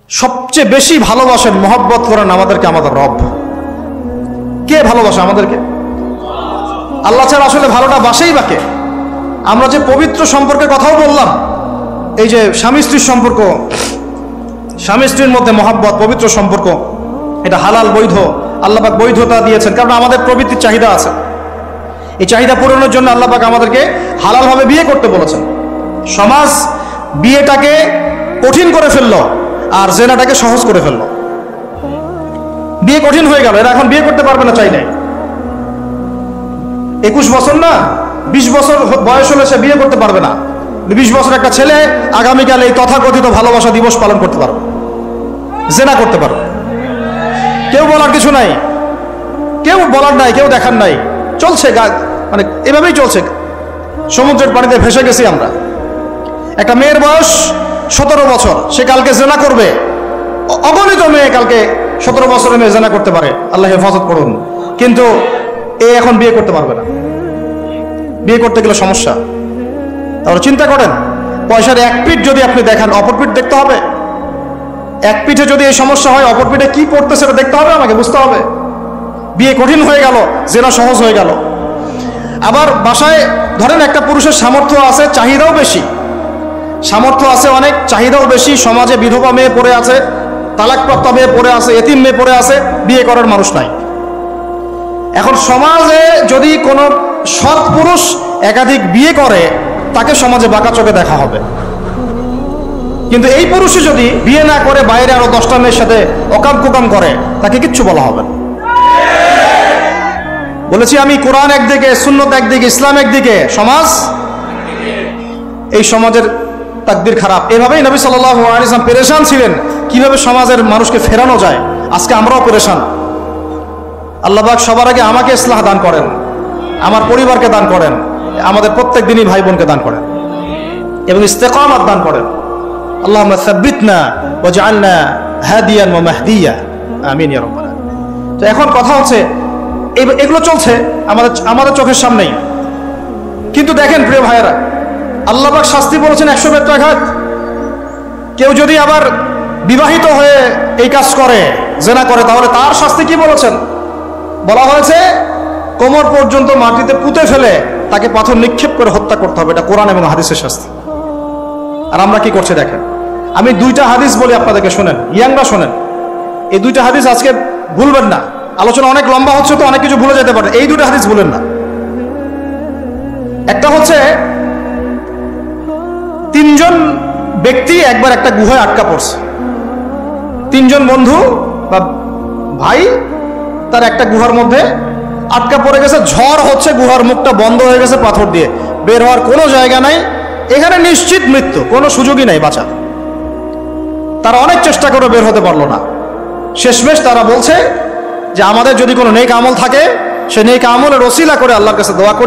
সবচেয়ে বেশি ভালোবাসেন, মহব্বত করেন আমাদেরকে আমাদের রব। কে ভালোবাসে আমাদেরকে? আল্লাহ ছাড়া আসলে ভালোটা বাসেই বাকে। আমরা যে পবিত্র সম্পর্কের কথাও বললাম, এই যে স্বামী স্ত্রীর সম্পর্ক, স্বামী স্ত্রীর মধ্যে মহব্বত, পবিত্র সম্পর্ক, এটা হালাল বৈধ, আল্লাহ পাক বৈধতা দিয়েছেন। কারণ আমাদের প্রবৃত্তির চাহিদা আছে, এই চাহিদা পূরণের জন্য আল্লাহ পাক আমাদেরকে হালালভাবে বিয়ে করতে বলেছেন। সমাজ বিয়েটাকে কঠিন করে ফেললো আর জেনাটাকে সহজ করে ফেললো। বিয়ে কঠিন হয়ে গেল, এরা এখন বিয়ে করতে পারবে না চাইলে। 21 বছর না 20 বছর বয়স হলে সে বিয়ে করতে পারবে না। 20 বছর একটা ছেলে আগামীকাল এই তথাকথিত ভালোবাসা দিবস পালন করতে পারবে, জেনা করতে পারবে। কেউ বলার কিছু নাই, কেউ বলার নাই, কেউ দেখার নাই, চলছে মানে এভাবেই চলছে। সমুদ্রের পানিতে ভেসে গেছি আমরা। একটা মেয়ের বয়স 17 বছর, সে কালকে জেনা করবে। অগণিত মেয়ে কালকে 17 বছরের মেয়ে জেনা করতে পারে, আল্লাহ হেফাজত করুন। কিন্তু এ এখন বিয়ে করতে পারবে না। বিয়ে করতে গেলে সমস্যা। তাহলে চিন্তা করেন, পয়সার এক পিঠ যদি আপনি দেখেন, অপর পিঠ দেখতে হবে। এক পিঠে যদি এই সমস্যা হয়, অপর পিঠে কি পড়তেছে সেটা দেখতে হবে, আমাকে বুঝতে হবে। বিয়ে কঠিন হয়ে গেল, জেনা সহজ হয়ে গেল। আবার বাসায় ধরেন একটা পুরুষের সামর্থ্য আছে, চাহিদাও বেশি, সামর্থ্য আছে অনেক, চাহিদাও বেশি। সমাজে বিধবা মেয়ে পড়ে আছে, তালাকপ্রাপ্ত মেয়ে পড়ে আছে, এতিম মেয়ে পড়ে আছে, বিয়ে করার মানুষ নাই। এখন সমাজে যদি কোনো সৎ পুরুষ একাধিক বিয়ে করে, তাকে সমাজে বাঁকা চোখে দেখা হবে। কিন্তু এই পুরুষই যদি বিয়ে না করে বাইরে আরো 10টা মেয়ের সাথে অকাম কুকাম করে, তাকে কিচ্ছু বলা হবে না। বলেছি আমি, কোরআন একদিকে, সুন্নত একদিকে, ইসলাম একদিকে, সমাজ, এই সমাজের তাকদীর খারাপ। এভাবেই নবী সাল্লাল্লাহু আলাইহি ওয়াসাল্লাম পেরেশান ছিলেন কিভাবে সমাজের মানুষকে ফেরানো যায়। আজকে আমরাও পেরেশান। আল্লাহ পাক সবার আগে আমাকে ইসলাহ দান করেন, আমার পরিবারকে দান করেন, আমাদের প্রত্যেক দিনই ভাই বোনকে দান করেন এবং ইস্তেকামাত দান করেন। আল্লাহুম্মা সাব্বিতনা ওয়াজআলনা হাদিয়ান ওয়া মাহদিয়া, আমিন ইয়া রাব্বাল আলামিন। তো এখন কথা হচ্ছে, এগুলো চলছে আমাদের চোখের সামনেই। কিন্তু দেখেন প্রিয় ভাইয়েরা, আল্লাহ পাক শাস্তি বলেছেন 100 বেত্রাঘাত। কেউ যদি আবার বিবাহিত হয়ে এই কাজ করে, জেনা করে, তাহলে তার শাস্তি কি বলেছেন? বলা হয়েছে কোমর পর্যন্ত মাটিতে পুঁতে ফেলে তাকে পাথর নিক্ষেপ করে হত্যা করতে হবে। এটা কোরআন এবং হাদিসের শাস্তি। আর আমরা কি করছি দেখেন। আমি 2টা হাদিস বলি আপনাদেরকে, শোনেন, ইয়াংরা শোনেন। এই 2টা হাদিস আজকে ভুলবেন না। আলোচনা অনেক লম্বা হচ্ছে তো অনেক কিছু ভুলে যেতে পারে, এই 2টা হাদিস ভুলেন না। একটা হচ্ছে 3 জন ব্যক্তি একবার একটা গুহায় আটকা পড়ছে। 3 জন বন্ধু বা ভাই তার একটা গুহার মধ্যে আটকা পড়ে গেছে। ঝড় হচ্ছে, গুহার মুখটা বন্ধ হয়ে গেছে পাথর দিয়ে, বের হওয়ার কোনো জায়গা নাই। এখানে নিশ্চিত মৃত্যু, কোনো সুযোগই নাই বাঁচার। তারা অনেক চেষ্টা করে বের হতে পারলো না। শেষমেশ তারা বলছে যে আমাদের যদি কোনো নেক আমল থাকে, সে নেক আমলের ওসিলা করে আল্লাহর কাছে দোয়া করে